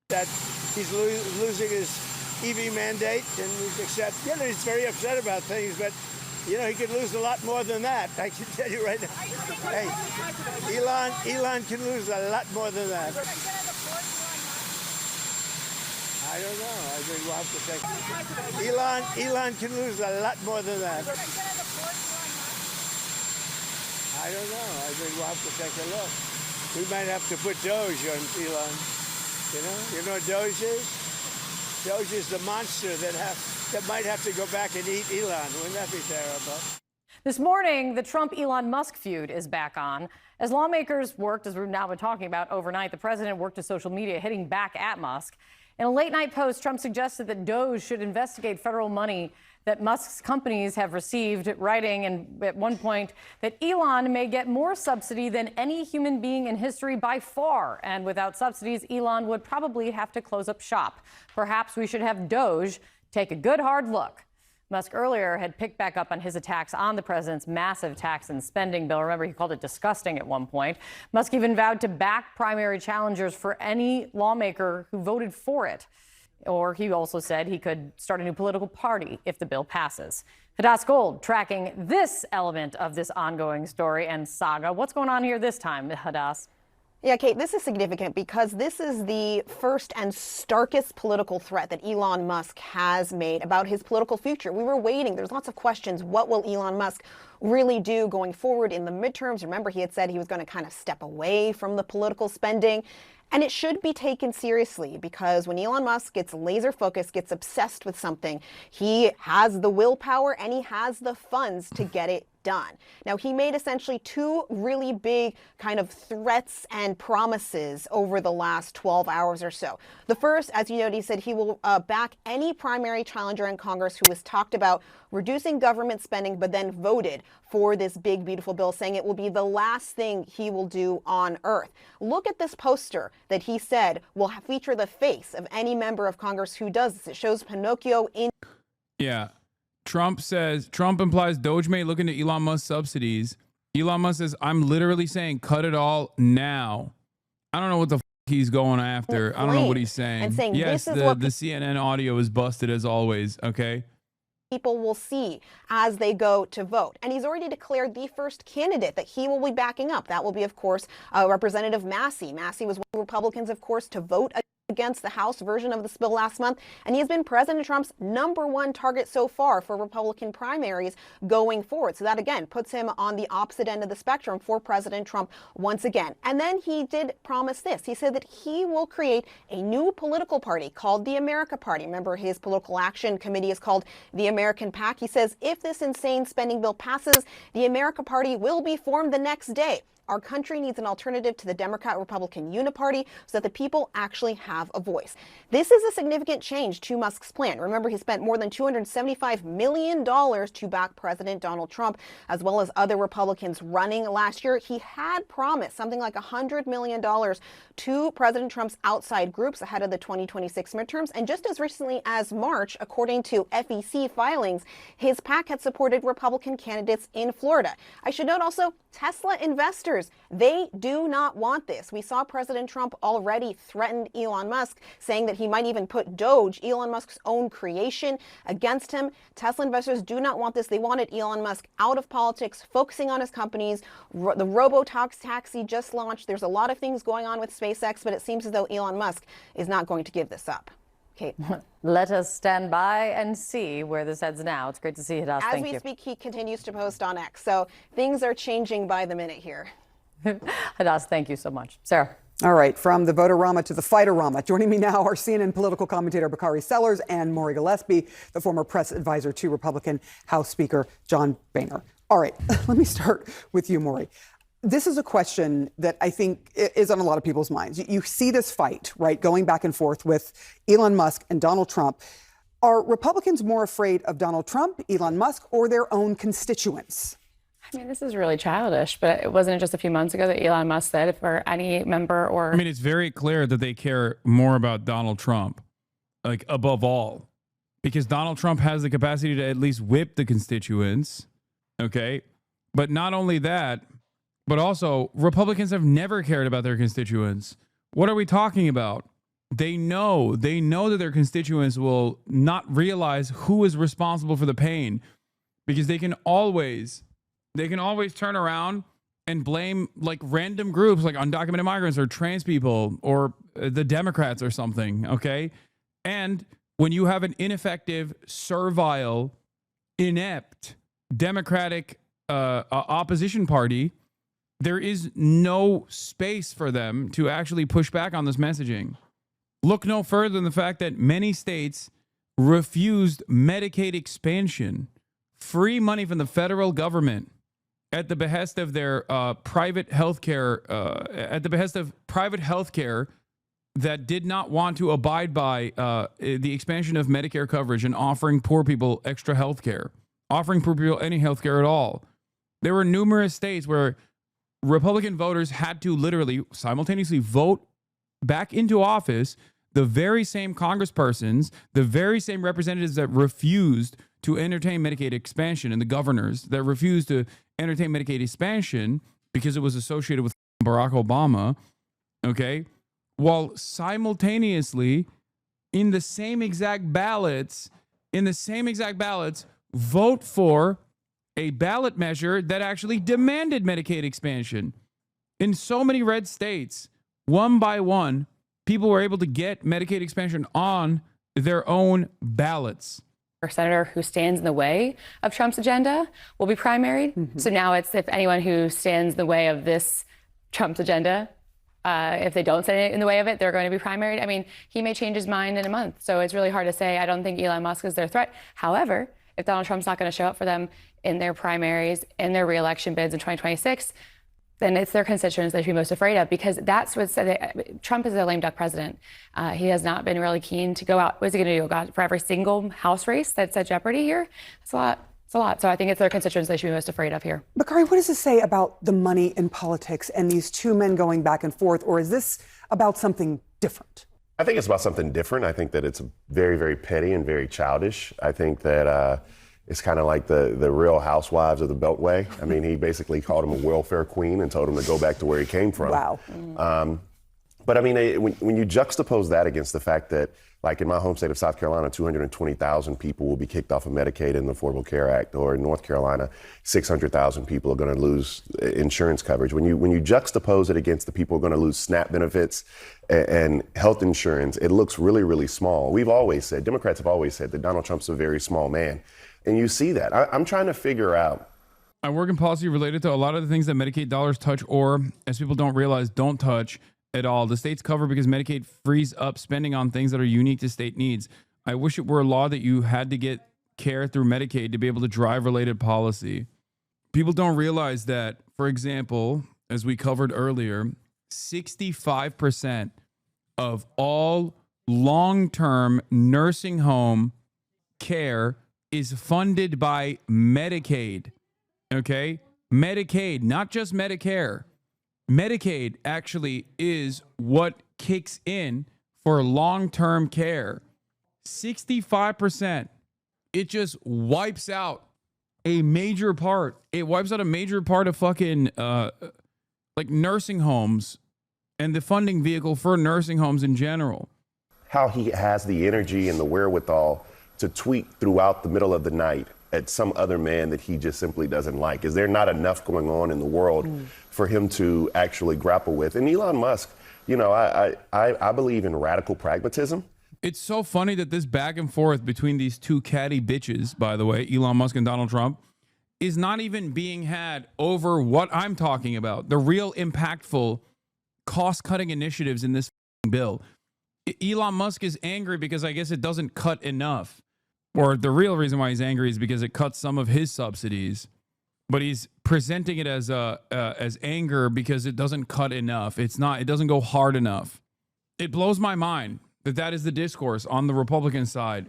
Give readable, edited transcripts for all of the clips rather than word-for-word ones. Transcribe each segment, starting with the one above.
that he's losing his EV mandate, and he's very upset about things, but he could lose a lot more than that. I can tell you right now. Hey, Elon can lose a lot more than that. I don't know. I think we'll have to take Elon can lose a lot more than that. I don't know. I think we'll have to take a look. We might have to put Doge on Elon. You know what Doge is? Doge is the monster that might have to go back and eat Elon. Wouldn't that be terrible? This morning, the Trump-Elon Musk feud is back on. As lawmakers worked, as we've now been talking about overnight, the president worked to social media, hitting back at Musk. In a late-night post, Trump suggested that Doge should investigate federal money that Musk's companies have received, writing and at one point that Elon may get more subsidy than any human being in history by far. And without subsidies, Elon would probably have to close up shop. Perhaps we should have Doge take a good hard look. Musk earlier had picked back up on his attacks on the president's massive tax and spending bill. Remember, he called it disgusting at one point. Musk even vowed to back primary challengers for any lawmaker who voted for it. Or he also said he could start a new political party if the bill passes. Hadas Gold tracking this element of this ongoing story and saga. What's going on here this time, Hadas? Yeah, Kate, this is significant because this is the first and starkest political threat that Elon Musk has made about his political future. We were waiting. There's lots of questions. What will Elon Musk really do going forward in the midterms? Remember, he had said he was going to kind of step away from the political spending. And it should be taken seriously because when Elon Musk gets laser focused, gets obsessed with something, he has the willpower and he has the funds to get it done. Now, he made essentially two really big kind of threats and promises over the last 12 hours or so. The first, as you noted, he said he will back any primary challenger in Congress who has talked about reducing government spending, but then voted for this big, beautiful bill, saying it will be the last thing he will do on earth. Look at this poster that he said will feature the face of any member of Congress who does this. It shows Pinocchio in. Yeah. Trump implies Doge may look into Elon Musk subsidies. Elon Musk says, I'm literally saying cut it all now. I don't know what the he's going after. I don't know what he's saying. And saying yes, this is what the CNN audio is busted as always. Okay. People will see as they go to vote. And he's already declared the first candidate that he will be backing up. That will be, of course, Representative Massey. Massey was one of the Republicans, of course, to vote against the House version of this bill last month. And he has been President Trump's #1 target so far for Republican primaries going forward. So that, again, puts him on the opposite end of the spectrum for President Trump once again. And then he did promise this. He said that he will create a new political party called the America Party. Remember, his political action committee is called the American PAC. He says if this insane spending bill passes, the America Party will be formed the next day. Our country needs an alternative to the Democrat-Republican uniparty so that the people actually have a voice. This is a significant change to Musk's plan. Remember, he spent more than $275 million to back President Donald Trump, as well as other Republicans running last year. He had promised something like $100 million to President Trump's outside groups ahead of the 2026 midterms. And just as recently as March, according to FEC filings, his PAC had supported Republican candidates in Florida. I should note also, Tesla investors, they do not want this. We saw President Trump already threatened Elon Musk, saying that he might even put Doge, Elon Musk's own creation, against him. Tesla investors do not want this. They wanted Elon Musk out of politics, focusing on his companies. The robo-taxi just launched. There's a lot of things going on with SpaceX, but it seems as though Elon Musk is not going to give this up. Kate. Let us stand by and see where this heads now. It's great to see you, Hadas. As we speak, he continues to post on X. So things are changing by the minute here. Hadas, thank you so much. Sarah. All right, from the voter-rama to the fighter-rama. Joining me now are CNN political commentator Bakari Sellers and Maury Gillespie, the former press advisor to Republican House Speaker John Boehner. All right, let me start with you, Maury. This is a question that I think is on a lot of people's minds. You see this fight, right, going back and forth with Elon Musk and Donald Trump. Are Republicans more afraid of Donald Trump, Elon Musk, or their own constituents? I mean, this is really childish, but it wasn't just a few months ago that Elon Musk said for any member or... I mean, it's very clear that they care more about Donald Trump, like above all, because Donald Trump has the capacity to at least whip the constituents. Okay. But not only that, but also Republicans have never cared about their constituents. What are we talking about? They know that their constituents will not realize who is responsible for the pain, because they can always turn around and blame like random groups like undocumented migrants or trans people or the Democrats or something, okay? And when you have an ineffective, servile, inept Democratic opposition party, there is no space for them to actually push back on this messaging. Look no further than the fact that many states refused Medicaid expansion, free money from the federal government, at the behest of their private healthcare, that did not want to abide by the expansion of Medicare coverage and offering poor people extra health care, offering poor people any health care at all. There were numerous states where Republican voters had to literally simultaneously vote back into office the very same congresspersons, the very same representatives that refused to entertain Medicaid expansion, and the governors that refused to entertain Medicaid expansion because it was associated with Barack Obama, okay? While simultaneously in the same exact ballots, vote for a ballot measure that actually demanded Medicaid expansion. In so many red states, one by one, people were able to get Medicaid expansion on their own ballots. Or senator who stands in the way of Trump's agenda will be primaried. Mm-hmm. So now it's if anyone who stands in the way of this Trump's agenda, if they don't stand in the way of it, they're going to be primaried. I mean, he may change his mind in a month. So it's really hard to say. I don't think Elon Musk is their threat. However, if Donald Trump's not going to show up for them in their primaries, in their reelection bids in 2026, then it's their constituents they should be most afraid of, because that's what Trump is a lame duck president. He has not been really keen to go out. What is he going to do? Go for every single House race that's at jeopardy here? It's a lot. It's a lot. So I think it's their constituents they should be most afraid of here. Bakari, what does this say about the money in politics and these two men going back and forth, or is this about something different? I think it's about something different. I think that it's very, very petty and very childish. I think that it's kind of like the Real Housewives of the Beltway. I mean, he basically called him a welfare queen and told him to go back to where he came from. Wow. But I mean, when you juxtapose that against the fact that, like in my home state of South Carolina, 220,000 people will be kicked off of Medicaid in the Affordable Care Act, or in North Carolina, 600,000 people are going to lose insurance coverage. When you juxtapose it against the people who are going to lose SNAP benefits and health insurance, it looks really, really small. Democrats have always said that Donald Trump's a very small man. And you see that. I'm trying to figure out. I work in policy related to a lot of the things that Medicaid dollars touch, or, as people don't realize, don't touch at all. The states cover because Medicaid frees up spending on things that are unique to state needs. I wish it were a law that you had to get care through Medicaid to be able to drive related policy. People don't realize that, for example, as we covered earlier, 65% of all long-term nursing home care is funded by Medicaid, okay? Medicaid, not just Medicare. Medicaid actually is what kicks in for long-term care. 65%. It just wipes out a major part. It wipes out a major part of fucking like nursing homes and the funding vehicle for nursing homes in general. How he has the energy and the wherewithal to tweet throughout the middle of the night at some other man that he just simply doesn't like. Is there not enough going on in the world for him to actually grapple with? And Elon Musk, you know, I believe in radical pragmatism. It's so funny that this back and forth between these two catty bitches, by the way, Elon Musk and Donald Trump, is not even being had over what I'm talking about, the real impactful cost-cutting initiatives in this bill. Elon Musk is angry because I guess it doesn't cut enough. Or the real reason why he's angry is because it cuts some of his subsidies. But he's presenting it as anger because it doesn't cut enough. It doesn't go hard enough. It blows my mind that is the discourse on the Republican side.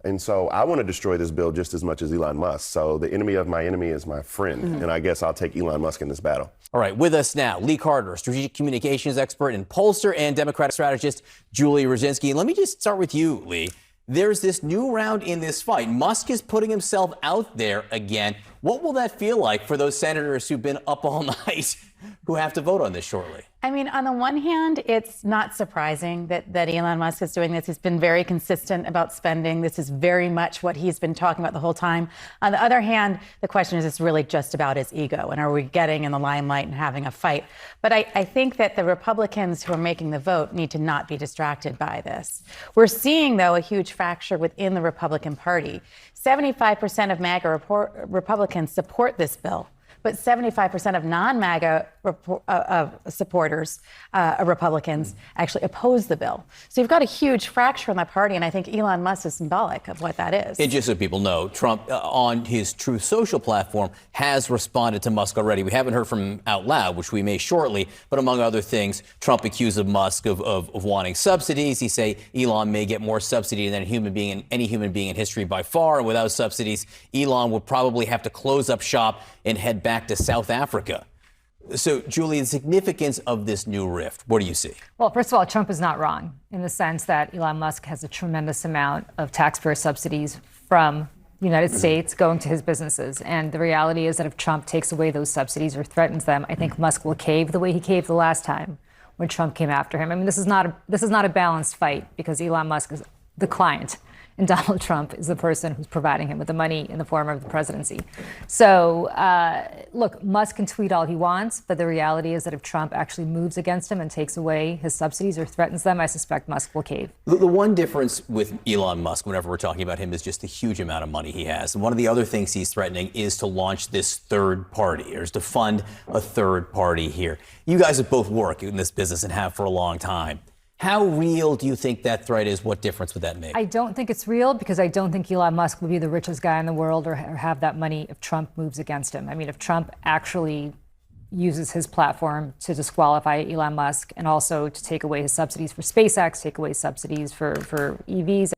And so I want to destroy this bill just as much as Elon Musk. So the enemy of my enemy is my friend. And I guess I'll take Elon Musk in this battle. All right, with us now, Lee Carter, strategic communications expert and pollster, and Democratic strategist Julie Rajinski. Let me just start with you, Lee. There's this new round in this fight. Musk is putting himself out there again. What will that feel like for those senators who've been up all night who have to vote on this shortly. I mean, on the one hand, it's not surprising that Elon Musk is doing this. He's been very consistent about spending. This is very much what he's been talking about the whole time. On the other hand, the question is, it's really just about his ego. And are we getting in the limelight and having a fight? But I think that the Republicans who are making the vote need to not be distracted by this. We're seeing, though, a huge fracture within the Republican Party. 75% of MAGA Republicans support this bill, but 75% of non-MAGA supporters, Republicans, actually oppose the bill. So you've got a huge fracture in that party, and I think Elon Musk is symbolic of what that is. And just so people know, Trump, on his Truth Social platform, has responded to Musk already. We haven't heard from him out loud, which we may shortly, but among other things, Trump accused Musk of wanting subsidies. He say Elon may get more subsidy than any human being in history by far, and without subsidies, Elon would probably have to close up shop and head back to South Africa. So, Julie, the significance of this new rift, what do you see? Well, first of all, Trump is not wrong in the sense that Elon Musk has a tremendous amount of taxpayer subsidies from the United States going to his businesses. And the reality is that if Trump takes away those subsidies or threatens them, I think Musk will cave the way he caved the last time when Trump came after him. I mean, this is not a balanced fight because Elon Musk is the client and Donald Trump is the person who's providing him with the money in the form of the presidency. So, look, Musk can tweet all he wants, but the reality is that if Trump actually moves against him and takes away his subsidies or threatens them, I suspect Musk will cave. The one difference with Elon Musk, whenever we're talking about him, is just the huge amount of money he has. And one of the other things he's threatening is to launch this third party, or is to fund a third party here. You guys have both worked in this business and have for a long time. How real do you think that threat is? What difference would that make? I don't think it's real because I don't think Elon Musk will be the richest guy in the world or have that money if Trump moves against him. I mean, if Trump actually uses his platform to disqualify Elon Musk and also to take away his subsidies for SpaceX, take away subsidies for EVs.